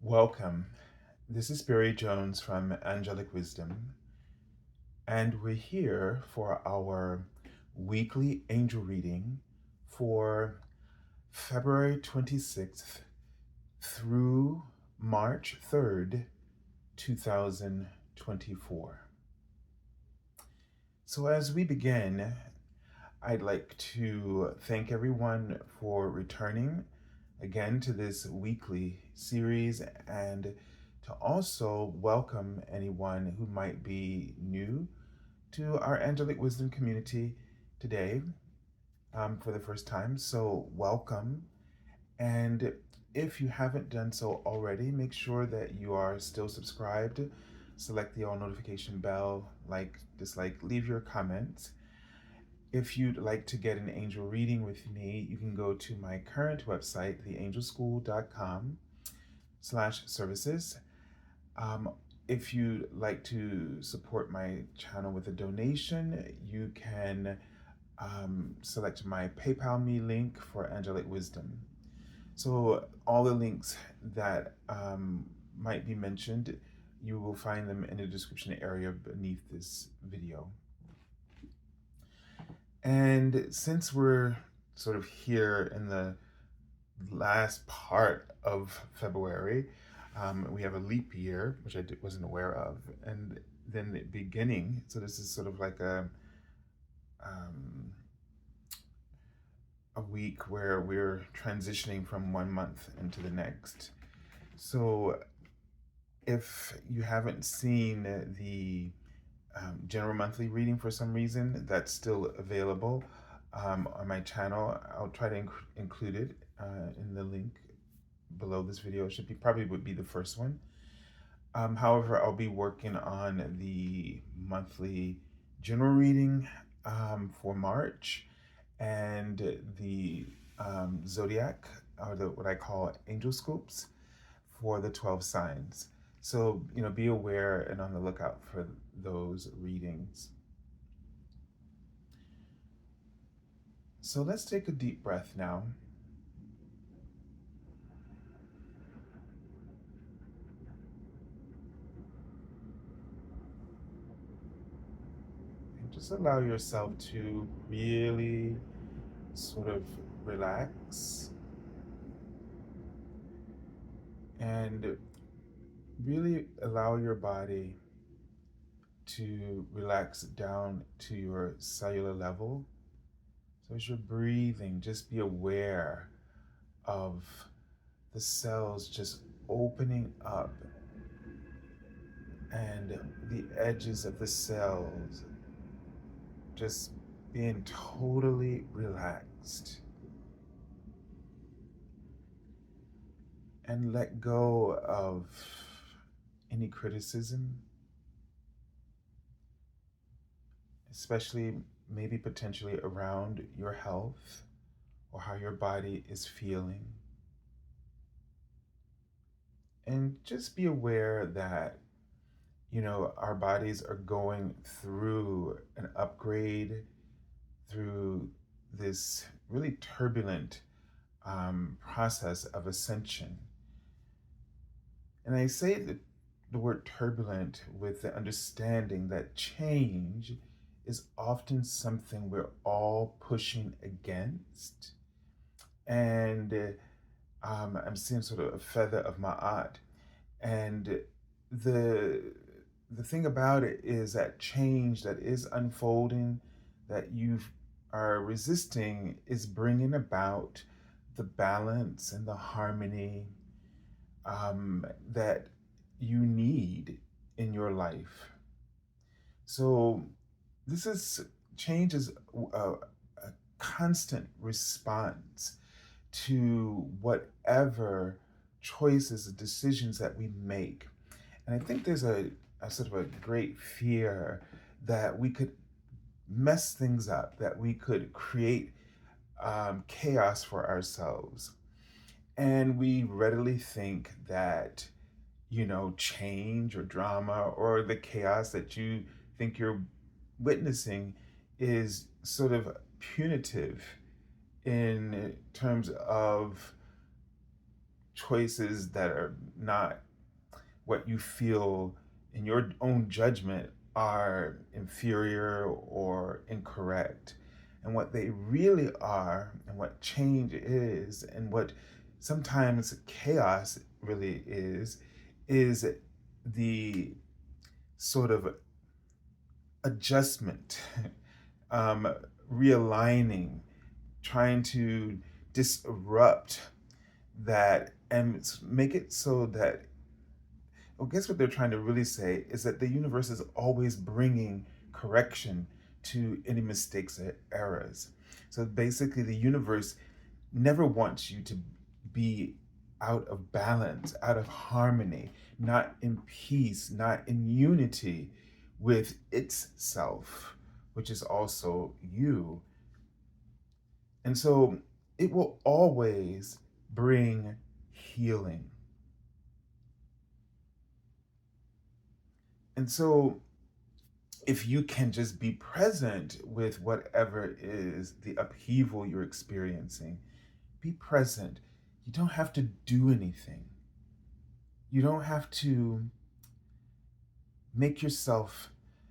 Welcome. This is Barry Jones from Angelic Wisdom, and we're here for our weekly angel reading for February 26th through March 3rd, 2024. So, as we begin, I'd like to thank everyone for returning again to this weekly series and to also welcome anyone who might be new to our Angelic Wisdom community today for the first time. So, welcome. And if you haven't done so already, make sure that you are still subscribed. Select the all notification bell, like, dislike, leave your comments. If you'd like to get an angel reading with me, you can go to my current website, theangelschool.com/services. Um, if you'd like to support my channel with a donation, you can select my PayPal me link for Angelic Wisdom. So all the links that might be mentioned, you will find them in the description area beneath this video. And since we're sort of here in the last part of February, we have a leap year, which I wasn't aware of, and then the beginning. So this is sort of like um, a week where we're transitioning from one month into the next. So if you haven't seen the general monthly reading for some reason, that's still available on my channel. I'll try to include it in the link below this video. It should be probably would be the first one. However, I'll be working on the monthly general reading for March and the zodiac, or what I call angel scopes for the 12 signs. So, be aware and on the lookout for those readings. So let's take a deep breath now. And just allow yourself to really sort of relax and really allow your body to relax down to your cellular level. So as you're breathing, just be aware of the cells just opening up and the edges of the cells just being totally relaxed. And let go of any criticism, especially maybe potentially around your health or how your body is feeling. And just be aware that, our bodies are going through an upgrade, through this really turbulent process of ascension. And I say that the word turbulent with the understanding that change is often something we're all pushing against. And I'm seeing sort of a feather of ma'at. And the thing about it is that change that is unfolding, that you are resisting, is bringing about the balance and the harmony that you need in your life. So this is change is a constant response to whatever choices and decisions that we make. And I think there's a sort of a great fear that we could mess things up, that we could create chaos for ourselves. And we readily think that, change or drama or the chaos that you think you're witnessing is sort of punitive in terms of choices that are not what you feel in your own judgment are inferior or incorrect. And what they really are, and what change is, and what sometimes chaos really is the sort of adjustment, um, realigning, trying to disrupt that and make it so that, well, guess what they're trying to really say is that the universe is always bringing correction to any mistakes or errors. So basically, the universe never wants you to be out of balance, out of harmony, not in peace, not in unity with its self, which is also you. And so it will always bring healing. And so if you can just be present with whatever is the upheaval you're experiencing, be present. You don't have to do anything. You don't have to make yourself,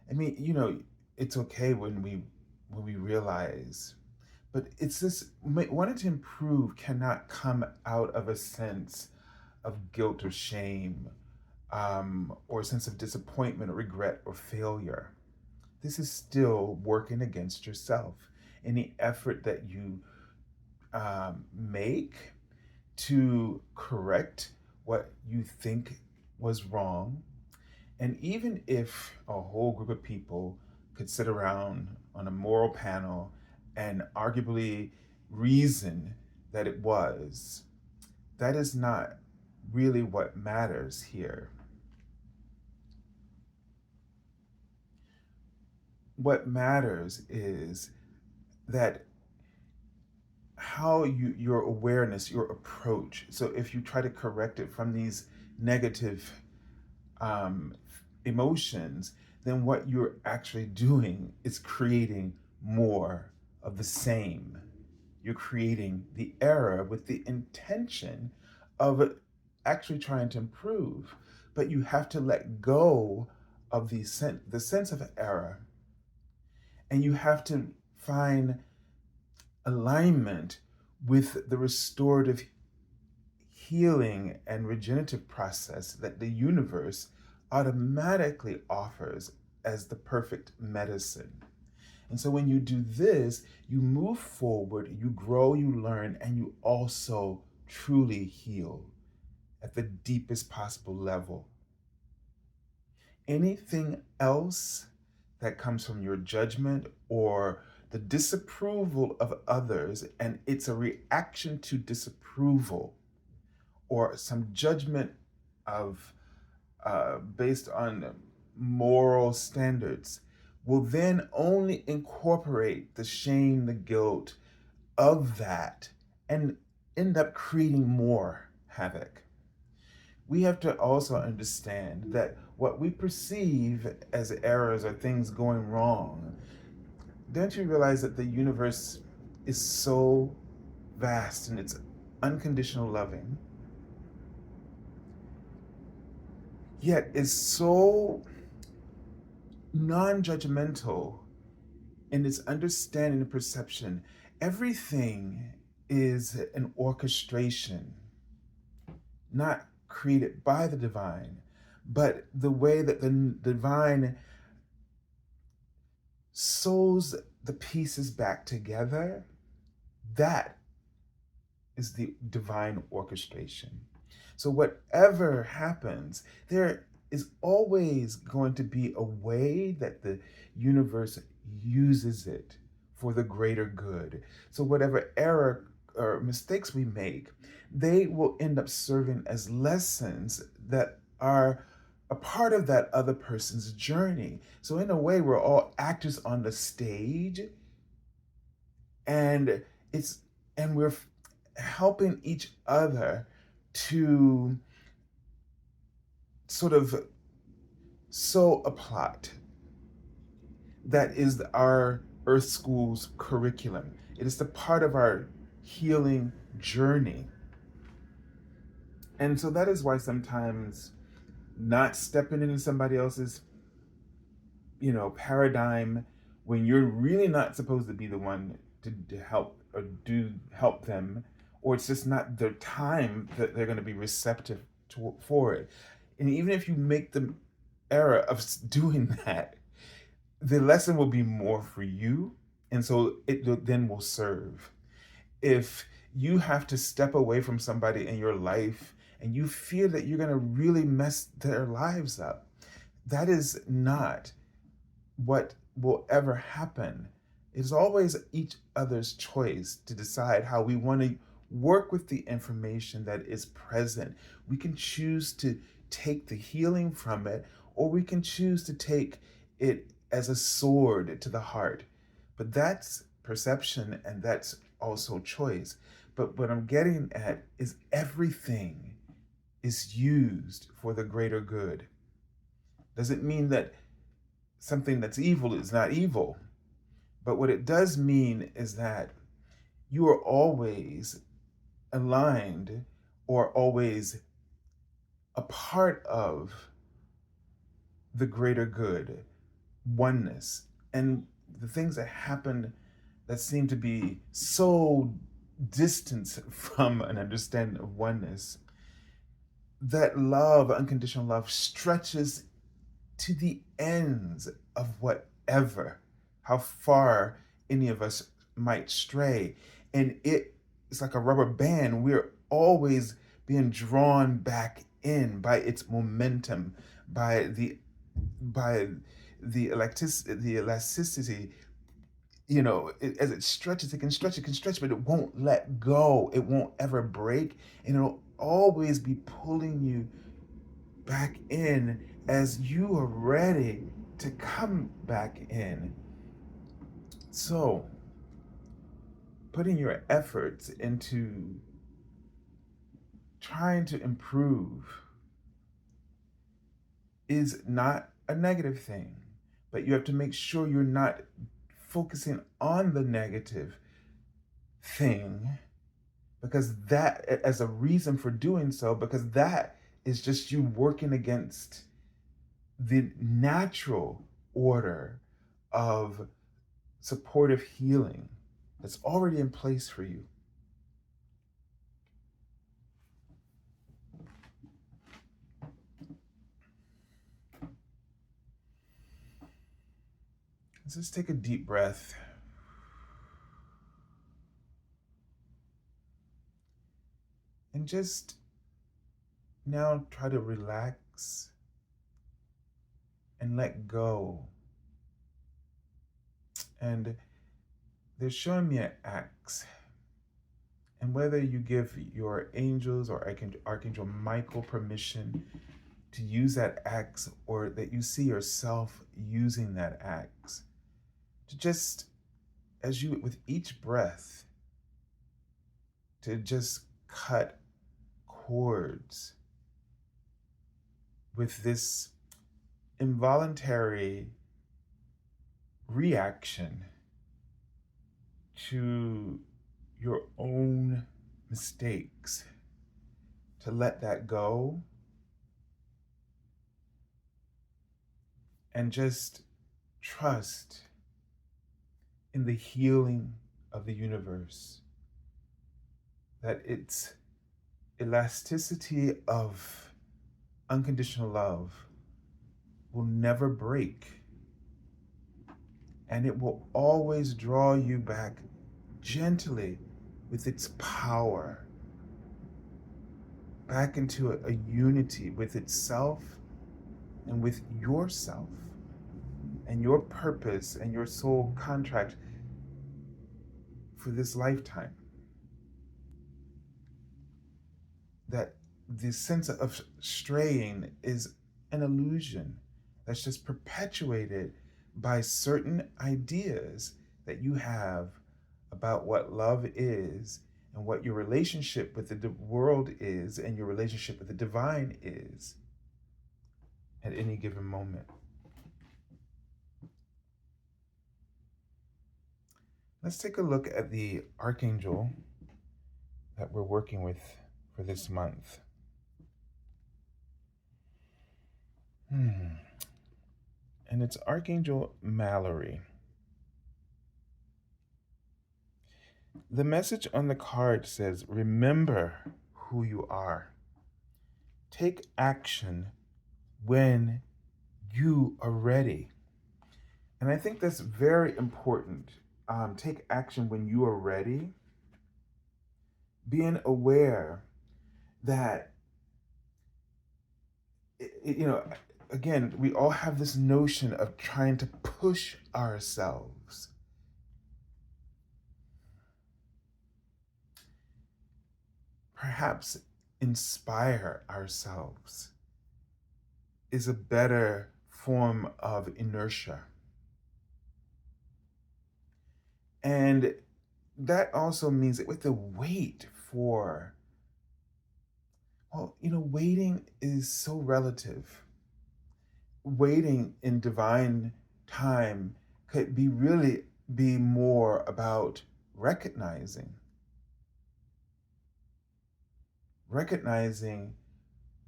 I mean, it's okay when we realize, but it's this wanting to improve cannot come out of a sense of guilt or shame, or a sense of disappointment or regret or failure. This is still working against yourself. Any effort that you make to correct what you think was wrong, and even if a whole group of people could sit around on a moral panel and arguably reason that it was, that is not really what matters here. What matters is that how your awareness, your approach. So if you try to correct it from these negative um, emotions, then what you're actually doing is creating more of the same. You're creating the error with the intention of actually trying to improve, but you have to let go of the sense of error, and you have to find alignment with the restorative healing and regenerative process that the universe automatically offers as the perfect medicine. And so when you do this, you move forward, you grow, you learn, and you also truly heal at the deepest possible level. Anything else that comes from your judgment or the disapproval of others, and it's a reaction to disapproval or some judgment of based on moral standards, will then only incorporate the shame, the guilt of that, and end up creating more havoc. We have to also understand that what we perceive as errors or things going wrong, don't you realize that the universe is so vast in its unconditional loving, yet is so non judgmental in its understanding and perception? Everything is an orchestration, not created by the divine, but the way that the divine sews the pieces back together, that is the divine orchestration. So, whatever happens, there is always going to be a way that the universe uses it for the greater good. So, whatever error or mistakes we make, they will end up serving as lessons that are a part of that other person's journey. So, in a way, we're all actors on the stage, and it's and we're helping each other to sort of sew a plot that is our Earth School's curriculum. It is the part of our healing journey. And so that is why sometimes not stepping into somebody else's, paradigm when you're really not supposed to be the one to help or do help them, or it's just not their time that they're going to be receptive for it. And even if you make the error of doing that, the lesson will be more for you. And so it then will serve. If you have to step away from somebody in your life and you feel that you're going to really mess their lives up, that is not what will ever happen. It's always each other's choice to decide how we want to work with the information that is present. We can choose to take the healing from it, or we can choose to take it as a sword to the heart. But that's perception and that's also choice. But what I'm getting at is everything is used for the greater good. Doesn't mean that something that's evil is not evil. But what it does mean is that you are always aligned or always a part of the greater good, oneness. And the things that happen that seem to be so distant from an understanding of oneness, that love, unconditional love, stretches to the ends of whatever, how far any of us might stray. And it's like a rubber band. We're always being drawn back in by its momentum, by the elasticity. As it stretches, it can stretch, but it won't let go. It won't ever break, and it'll always be pulling you back in as you are ready to come back in. So, putting your efforts into trying to improve is not a negative thing, but you have to make sure you're not focusing on the negative thing, because that, as a reason for doing so, because that is just you working against the natural order of supportive healing that's already in place for you. Let's just take a deep breath and just now try to relax and let go. And they're showing me an axe. And whether you give your angels or Archangel Michael permission to use that axe, or that you see yourself using that axe, to just, as you, with each breath, to just cut cords with this involuntary reaction to your own mistakes, to let that go and just trust in the healing of the universe, that its elasticity of unconditional love will never break, and it will always draw you back gently with its power back into a unity with itself and with yourself and your purpose and your soul contract for this lifetime. That the sense of straying is an illusion that's just perpetuated by certain ideas that you have about what love is and what your relationship with the world is and your relationship with the divine is at any given moment. Let's take a look at the archangel that we're working with for this month. Hmm. And it's Archangel Mallory. The message on the card says, remember who you are. Take action when you are ready. And I think that's very important. Take action when you are ready. Being aware that, you know, again, we all have this notion of trying to push ourselves. Perhaps inspire ourselves is a better form of inertia. And that also means that we have to wait for, well, waiting is so relative. Waiting in divine time could be really be more about recognizing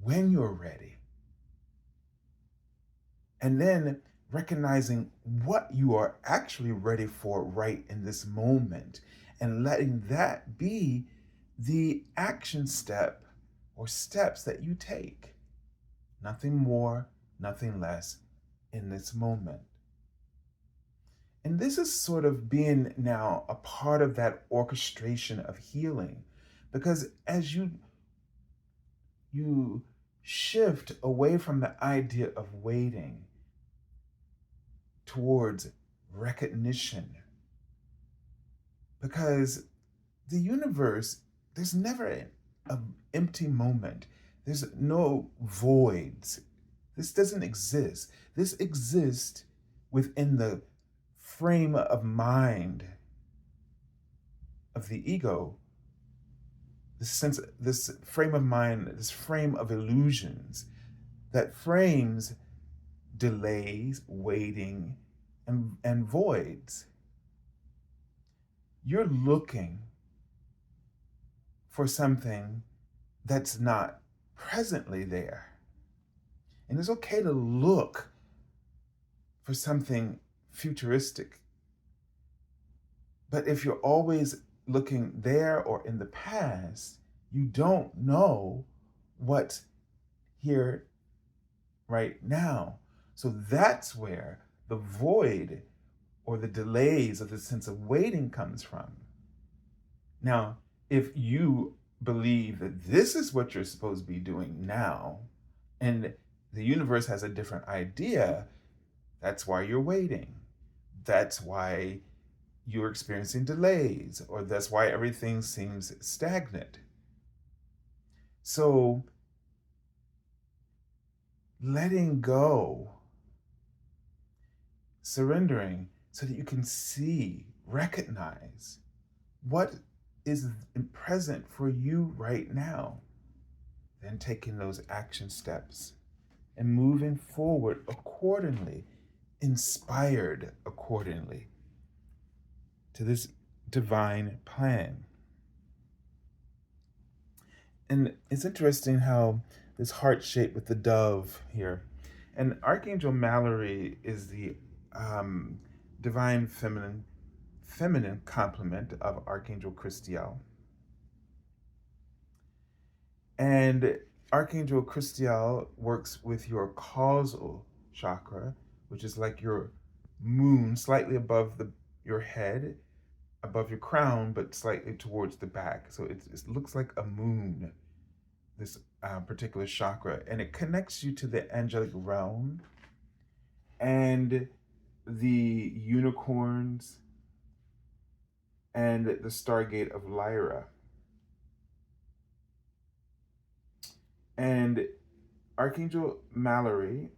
when you're ready, and then recognizing what you are actually ready for right in this moment, and letting that be the action step or steps that you take. Nothing more, nothing less in this moment. And this is sort of being now a part of that orchestration of healing, because as you shift away from the idea of waiting towards recognition, because the universe, there's never an empty moment. There's no voids. This doesn't exist. This exists within the frame of mind of the ego, this frame of mind, this frame of illusions that frames delays, waiting, and voids. You're looking for something that's not presently there. And it's okay to look for something futuristic. But if you're always looking there or in the past, you don't know what's here right now. So that's where the void or the delays of the sense of waiting comes from. Now, if you believe that this is what you're supposed to be doing now, and the universe has a different idea, that's why you're waiting. That's why you're experiencing delays, or that's why everything seems stagnant. So, letting go, surrendering, so that you can see, recognize what is present for you right now, then taking those action steps and moving forward accordingly, inspired accordingly to this divine plan. And it's interesting how this heart shape with the dove here. And Archangel Mallory is the um, divine feminine complement of Archangel Christiel. And Archangel Christiel works with your causal chakra, which is like your moon, slightly above your head, above your crown, but slightly towards the back. So it looks like a moon, this particular chakra, and it connects you to the angelic realm and the unicorns and the Stargate of Lyra. And Archangel Mallory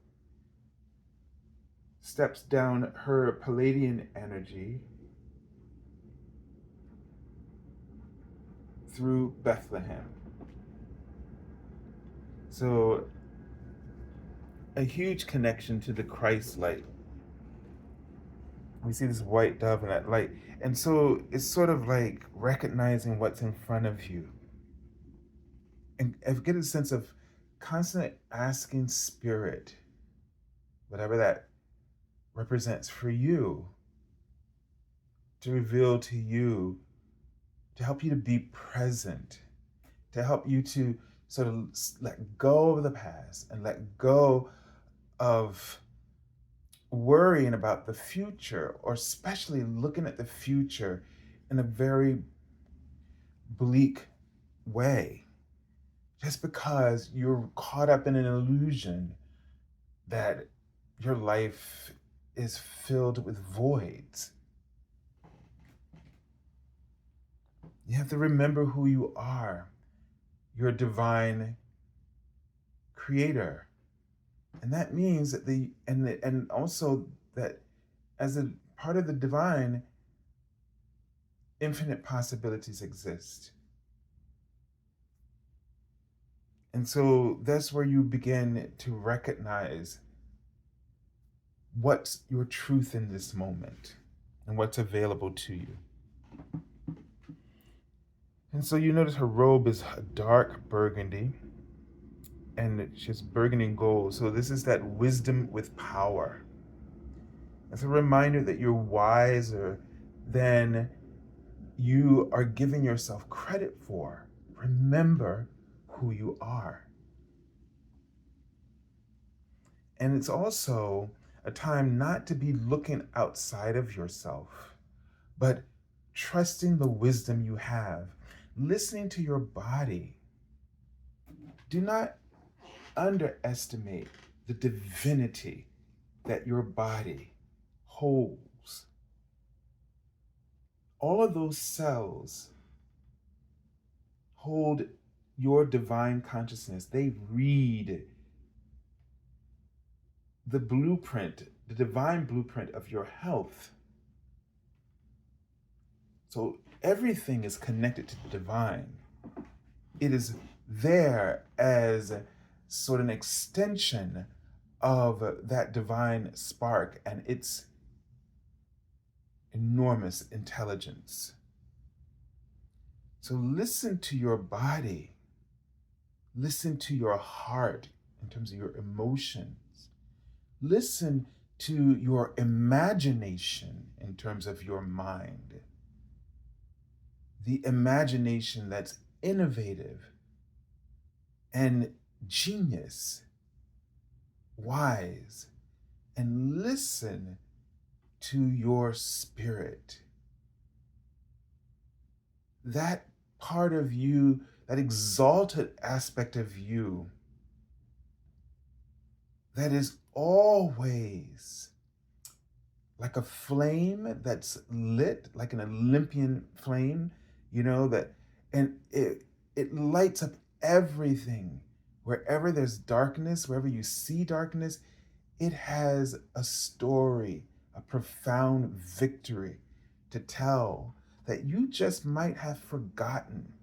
steps down her Palladian energy through Bethlehem. So, a huge connection to the Christ light. We see this white dove and that light. And so it's sort of like recognizing what's in front of you. And I get a sense of constant asking spirit, whatever that represents for you, to reveal to you, to help you to be present, to help you to sort of let go of the past and let go of worrying about the future, or especially looking at the future in a very bleak way, just because you're caught up in an illusion that your life is filled with voids. You have to remember who you are. You're a divine creator. And that means that and also that as a part of the divine, infinite possibilities exist. And so that's where you begin to recognize what's your truth in this moment and what's available to you. And so you notice her robe is a dark burgundy and she has burgundy and gold. So this is that wisdom with power. It's a reminder that you're wiser than you are giving yourself credit for. Remember who you are. And it's also a time not to be looking outside of yourself, but trusting the wisdom you have, listening to your body. Do not underestimate the divinity that your body holds. All of those cells hold your divine consciousness. They read the blueprint, the divine blueprint of your health. So everything is connected to the divine. It is there as sort of an extension of that divine spark and its enormous intelligence. So listen to your body, listen to your heart in terms of your emotions, listen to your imagination in terms of your mind. The imagination that's innovative and genius, wise, and listen to your spirit. That part of you, that exalted aspect of you, that is always like a flame that's lit, like an Olympian flame, that, and it lights up everything. Wherever there's darkness, wherever you see darkness, it has a story, a profound victory to tell that you just might have forgotten.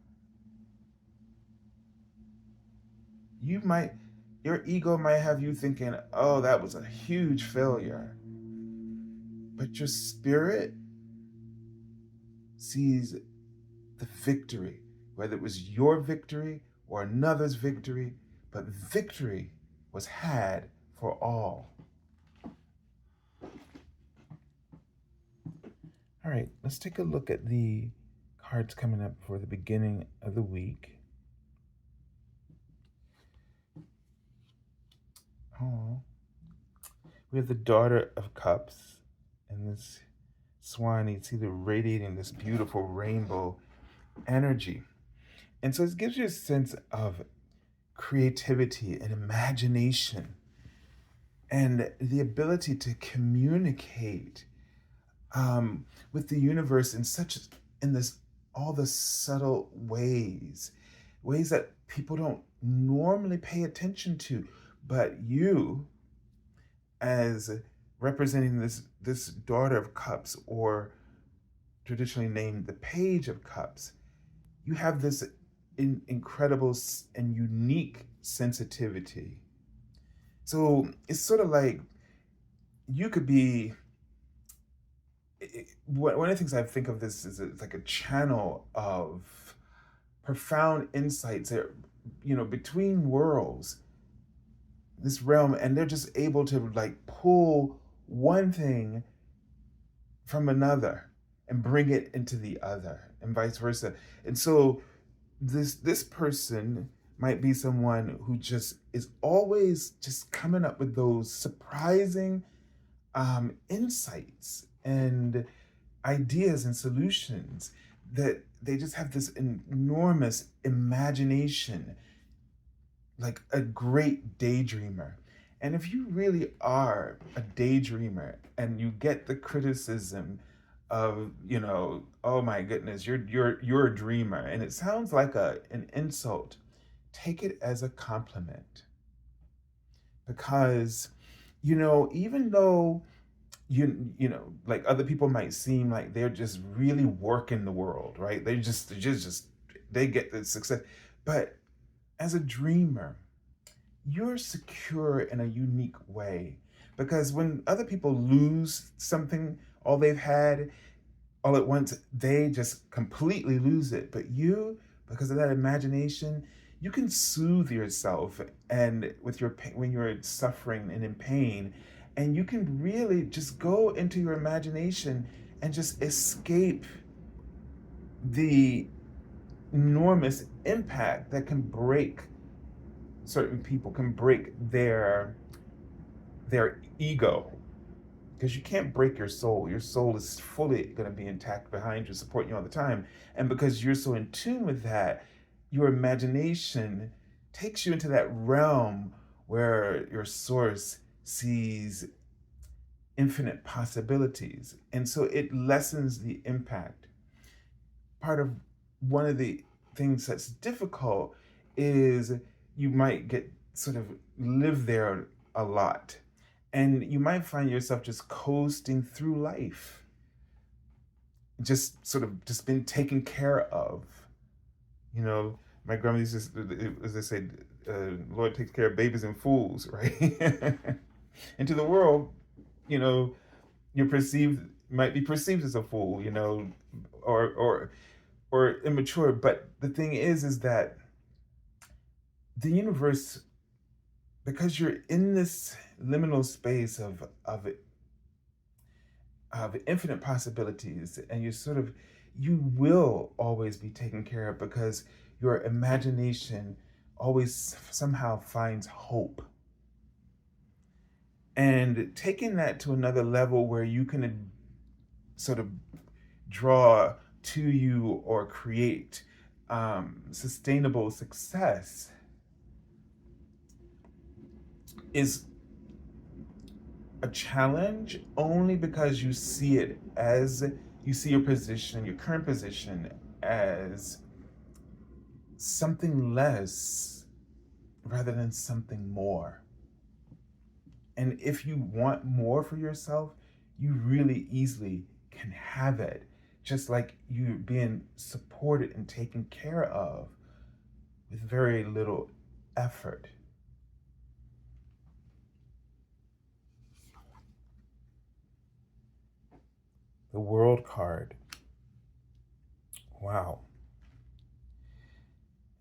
Your ego might have you thinking, oh, that was a huge failure. But your spirit sees the victory, whether it was your victory or another's victory, but victory was had for all. All right, let's take a look at the cards coming up for the beginning of the week. Oh, we have the Daughter of Cups and this swan. You see, they're radiating this beautiful rainbow energy. And so it gives you a sense of creativity and imagination and the ability to communicate with the universe in this all the subtle ways that people don't normally pay attention to, but you, as representing this Daughter of Cups, or traditionally named the Page of Cups, you have this incredible and unique sensitivity. So it's sort of like you could be. One of the things I think of this is it's like a channel of profound insights that, between worlds. this realm, and they're just able to like pull one thing from another and bring it into the other, and vice versa. And so this person might be someone who just is always just coming up with those surprising insights and ideas and solutions, that they just have this enormous imagination, like a great daydreamer. And if you really are a daydreamer and you get the criticism of, oh my goodness, you're a dreamer, and it sounds like an insult, take it as a compliment. Because, even though like other people might seem like they're just really working the world, right? They just they get the success. But as a dreamer, you're secure in a unique way, because when other people lose something, all they've had, all at once, they just completely lose it. But you, because of that imagination, you can soothe yourself, and with your pain, when you're suffering and in pain, and you can really just go into your imagination and just escape the enormous impact that can break certain people, can break their ego. Because you can't break your soul. Your soul is fully going to be intact behind you, supporting you all the time. And because you're so in tune with that, your imagination takes you into that realm where your source sees infinite possibilities. And so it lessens the impact. Part of one of the things that's difficult is you might get sort of live there a lot, and you might find yourself just coasting through life, just sort of just being taken care of. You know, my grandma used to, as they say, Lord takes care of babies and fools, right? Into the world, you know, you're perceived, might be perceived as a fool, or immature. But the thing is that the universe, because you're in this liminal space of infinite possibilities, and you will always be taken care of, because your imagination always somehow finds hope. And taking that to another level where you can sort of draw to you or create sustainable success is a challenge, only because you see your position, your current position, as something less rather than something more. And if you want more for yourself, you really easily can have it, just like you're being supported and taken care of with very little effort. The World card. Wow.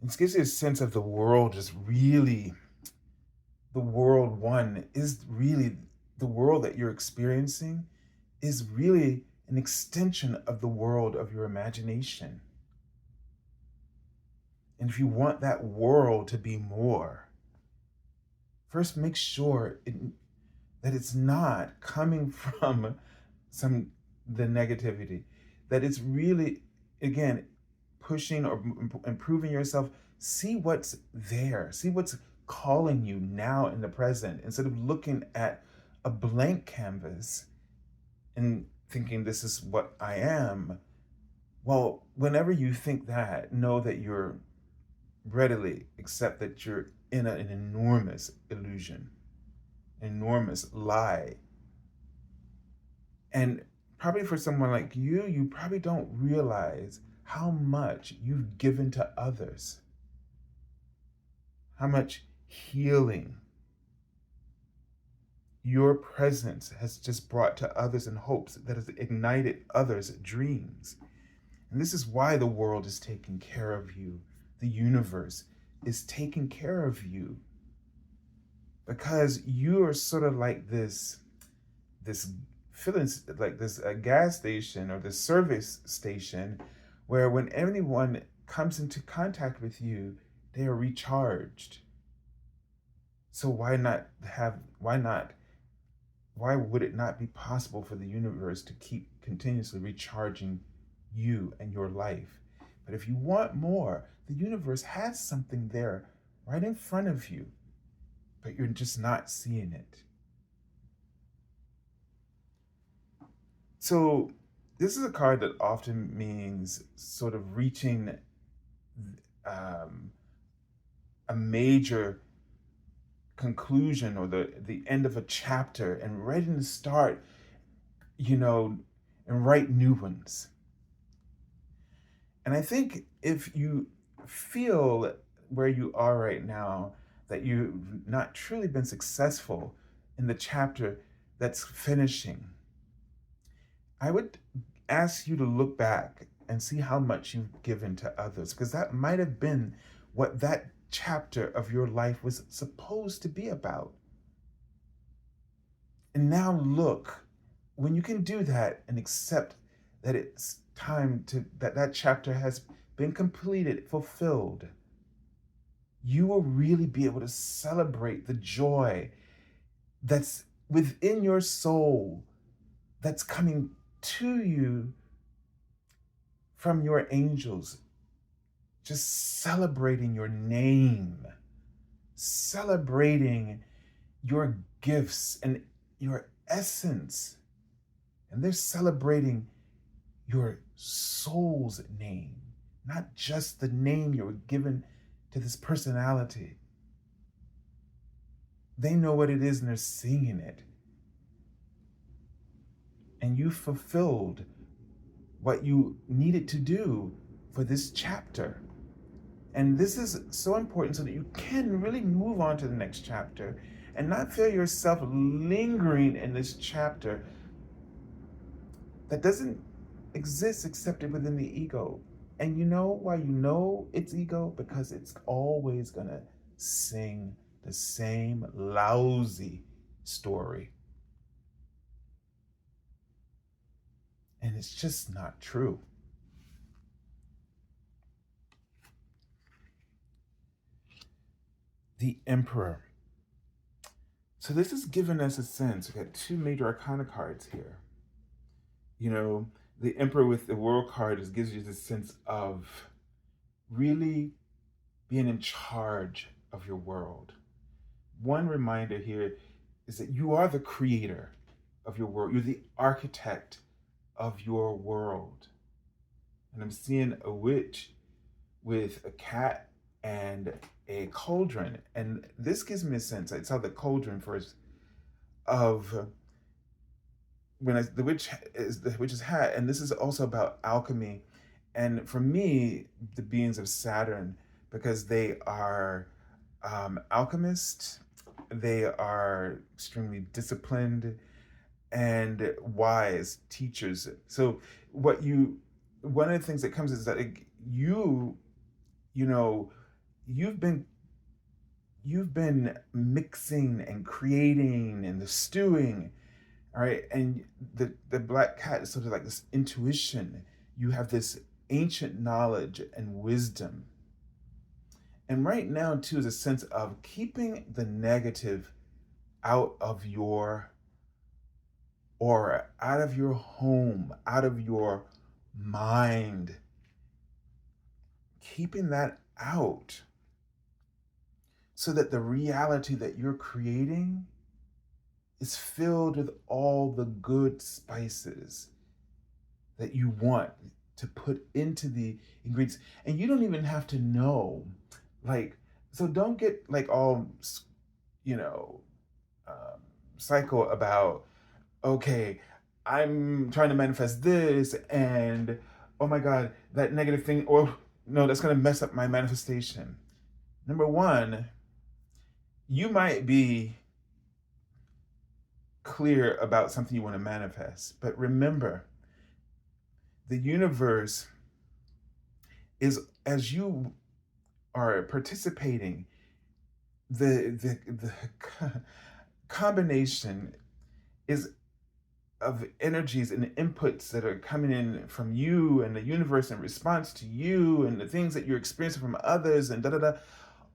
It gives you a sense of the world is really, the world one is really, the world that you're experiencing is really an extension of the world of your imagination. And if you want that world to be more, first make sure that it's not coming from the negativity, that it's really, again, pushing or improving yourself. See what's there, see what's calling you now in the present, instead of looking at a blank canvas and thinking this is what I am. Well, whenever you think that, know that you're readily accept that you're in an enormous illusion, enormous lie. And probably for someone like you probably don't realize how much you've given to others, how much healing your presence has just brought to others, in hopes that has ignited others' dreams. And this is why the world is taking care of you. The universe is taking care of you. because you are sort of like this filling, like this gas station or this service station, where when anyone comes into contact with you, they are recharged. So why would it not be possible for the universe to keep continuously recharging you and your life? But if you want more, the universe has something there right in front of you, but you're just not seeing it. So, this is a card that often means sort of reaching um, a major conclusion or the end of a chapter and ready to start, you know, and write new ones. And I think if you feel where you are right now that you've not truly been successful in the chapter that's finishing, I would ask you to look back and see how much you've given to others, because that might have been what that chapter of your life was supposed to be about. And now look, when you can do that and accept that it's time to that chapter has been completed, fulfilled, you will really be able to celebrate the joy that's within your soul, that's coming to you from your angels, just celebrating your name, celebrating your gifts and your essence. And they're celebrating your soul's name, not just the name you were given to this personality. They know what it is and they're singing it. And you fulfilled what you needed to do for this chapter. And this is so important so that you can really move on to the next chapter and not feel yourself lingering in this chapter that doesn't exist except within the ego. And you know why you know it's ego? Because it's always going to sing the same lousy story. And it's just not true. The Emperor. So this has given us a sense. We've got two major arcana cards here. You know, the Emperor with the World card just gives you the sense of really being in charge of your world. One reminder here is that you are the creator of your world. You're the architect of your world. And I'm seeing a witch with a cat and a cauldron. And this gives me a sense, I saw the cauldron first, of when the witch's hat, and this is also about alchemy. And for me, the beings of Saturn, because they are alchemists, they are extremely disciplined and wise teachers. So one of the things that comes is that you know, you've been mixing and creating and the stewing, all right? And the black cat is sort of like this intuition. You have this ancient knowledge and wisdom. And right now, too, is a sense of keeping the negative out of your aura, out of your home, out of your mind. Keeping that out so that the reality that you're creating is filled with all the good spices that you want to put into the ingredients. And you don't even have to know, like, so don't get like all, you know, psycho about, okay, I'm trying to manifest this and oh my God, that negative thing, or no, that's going to mess up my manifestation. Number one, you might be clear about something you want to manifest, but remember, the universe is, as you are participating, the combination is of energies and inputs that are coming in from you and the universe in response to you and the things that you're experiencing from others and da da da.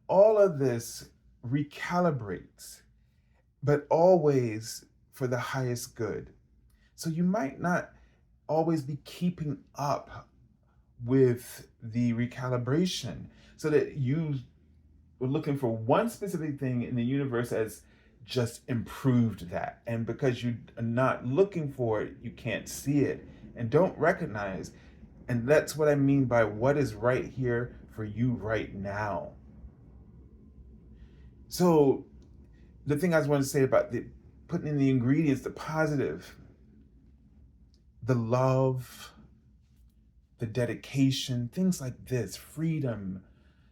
All of this recalibrates, but always for the highest good. So you might not always be keeping up with the recalibration, so that you were looking for one specific thing in the universe as just improved that. And because you are not looking for it, you can't see it and don't recognize. And that's what I mean by what is right here for you right now. So the thing I was wanting to say about the putting in the ingredients, the positive, the love, the dedication, things like this, freedom,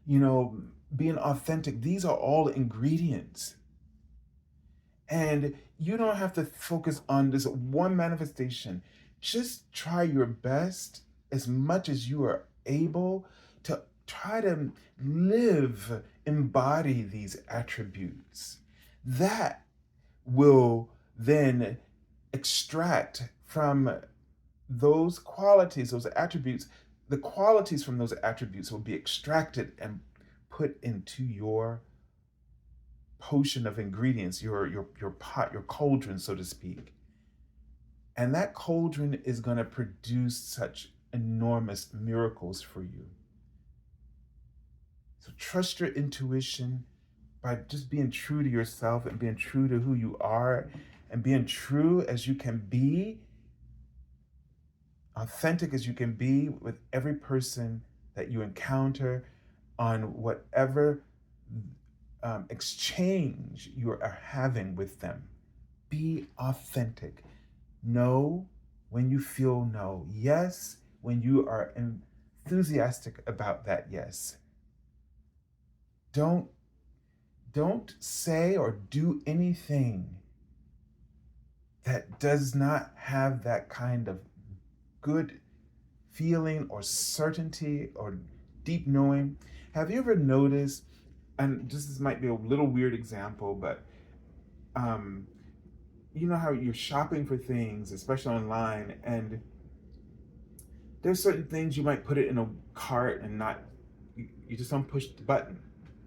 you know, being authentic, these are all ingredients. And you don't have to focus on this one manifestation. Just try your best as much as you are able to try to embody these attributes. That will then extract from those qualities, those attributes, the qualities from those attributes will be extracted and put into your potion of ingredients, your pot, your cauldron, so to speak. And that cauldron is going to produce such enormous miracles for you. So trust your intuition by just being true to yourself and being true to who you are and being true as you can be, authentic as you can be with every person that you encounter on whatever exchange you are having with them. Be authentic. No when you feel no. Yes when you are enthusiastic about that yes. Don't say or do anything that does not have that kind of good feeling or certainty or deep knowing. Have you ever noticed, and this might be a little weird example, but you know how you're shopping for things, especially online, and there's certain things you might put it in a cart and not, you just don't push the button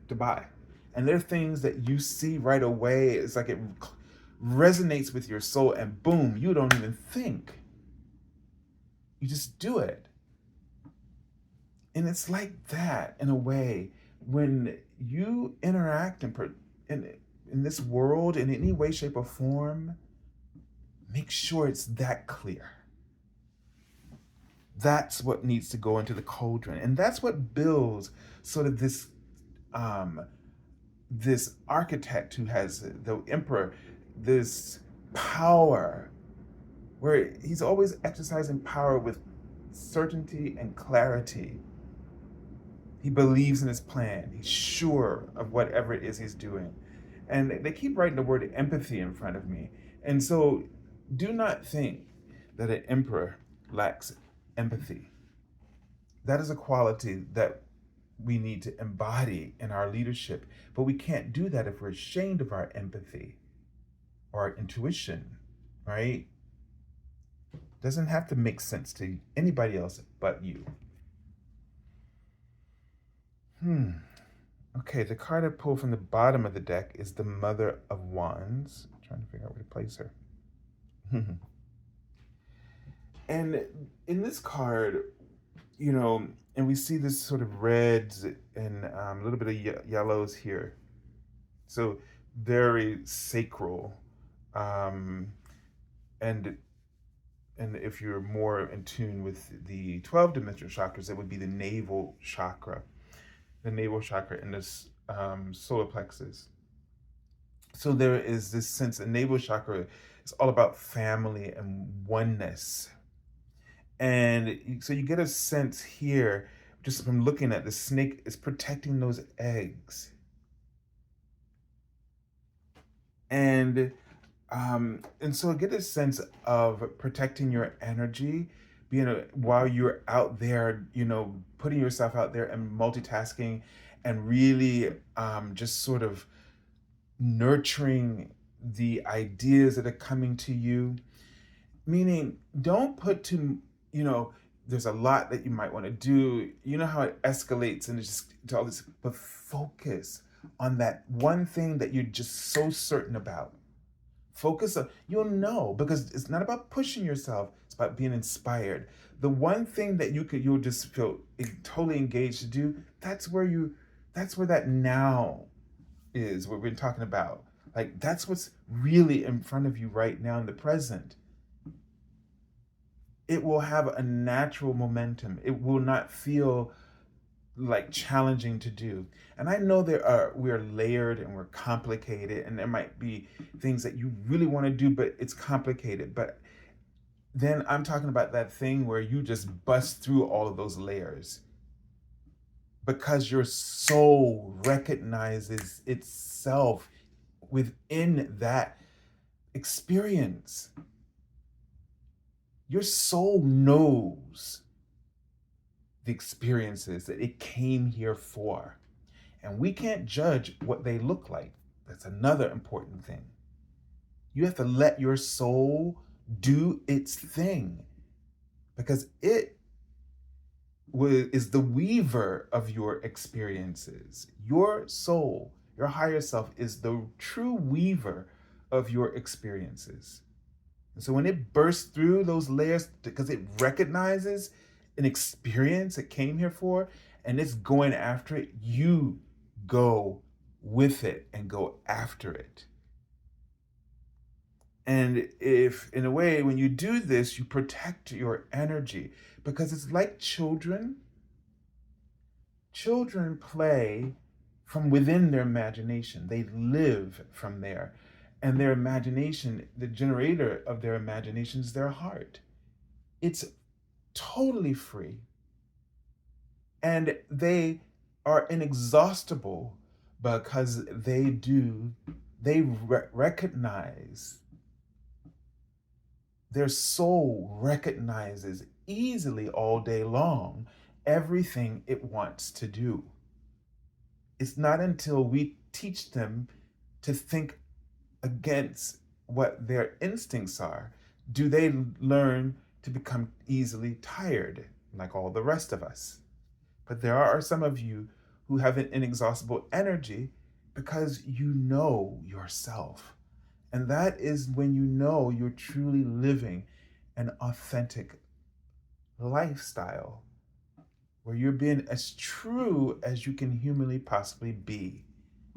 to buy. And there are things that you see right away, it's like it resonates with your soul, and boom, you don't even think. You just do it. And it's like that in a way when you interact in this world in any way, shape, or form. Make sure it's that clear. That's what needs to go into the cauldron, and that's what builds sort of this architect who has the emperor, this power, where he's always exercising power with certainty and clarity. He believes in his plan. He's sure of whatever it is he's doing. And they keep writing the word empathy in front of me. And so do not think that an emperor lacks empathy. That is a quality that we need to embody in our leadership. But we can't do that if we're ashamed of our empathy or our intuition, right? Doesn't have to make sense to anybody else but you. Okay, the card I pulled from the bottom of the deck is the Mother of Wands. I'm trying to figure out where to place her. And in this card, you know, and we see this sort of reds and a little bit of yellows here. So very sacral. And if you're more in tune with the 12 dimensional chakras, that would be the navel chakra. The navel chakra and this solar plexus. So there is this sense that navel chakra is all about family and oneness. And so you get a sense here, just from looking at the snake is protecting those eggs. And so I get a sense of protecting your energy, while you're out there, putting yourself out there and multitasking and really just sort of nurturing the ideas that are coming to you. Meaning, don't put too, you know, there's a lot that you might want to do. You know how it escalates and it's just to all this, but focus on that one thing that you're just so certain about. Focus on, you'll know, because it's not about pushing yourself, it's about being inspired. The one thing that you'll just feel totally engaged to do, that's where that now is, what we've been talking about. Like, that's what's really in front of you right now in the present. It will have a natural momentum. It will not feel like challenging to do. And I know we're layered and we're complicated, and there might be things that you really want to do, but it's complicated. But then I'm talking about that thing where you just bust through all of those layers because your soul recognizes itself within that experience. Your soul knows the experiences that it came here for. And we can't judge what they look like. That's another important thing. You have to let your soul do its thing, because it is the weaver of your experiences. Your soul, your higher self, is the true weaver of your experiences. And so when it bursts through those layers, because it recognizes an experience it came here for and it's going after it, you go with it and go after it. And if, in a way, when you do this, you protect your energy, because it's like children. Children play from within their imagination. They live from there. And their imagination, the generator of their imagination, is their heart. It's totally free. And they are inexhaustible because they recognize, their soul recognizes easily all day long everything it wants to do. It's not until we teach them to think against what their instincts are do they learn to become easily tired, like all the rest of us. But there are some of you who have an inexhaustible energy because you know yourself. And that is when you know you're truly living an authentic lifestyle, where you're being as true as you can humanly possibly be.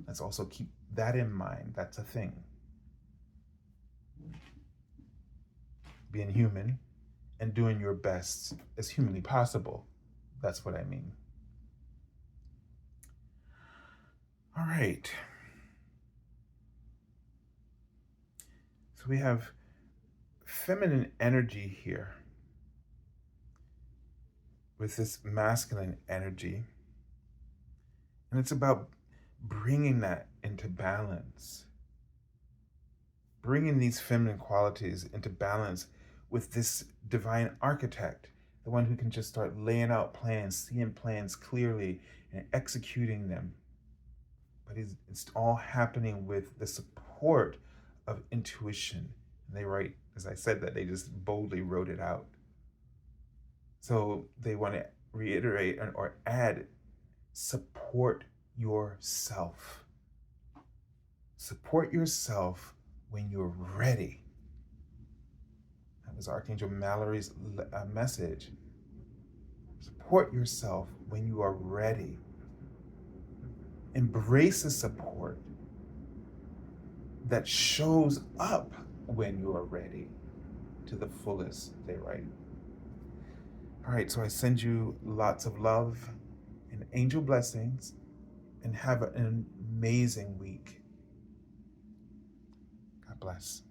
Let's also keep that in mind. That's a thing. Being human and doing your best as humanly possible. That's what I mean. All right. So we have feminine energy here with this masculine energy. And it's about bringing that into balance, bringing these feminine qualities into balance with this divine architect, the one who can just start laying out plans, seeing plans clearly, and executing them. But it's all happening with the support of intuition. And they write, as I said, that they just boldly wrote it out. So they want to reiterate or add, support yourself. Support yourself when you're ready. That was Archangel Mallory's message. Support yourself when you are ready. Embrace the support that shows up when you are ready to the fullest, they write. All right, so I send you lots of love and angel blessings, and have an amazing week. God bless.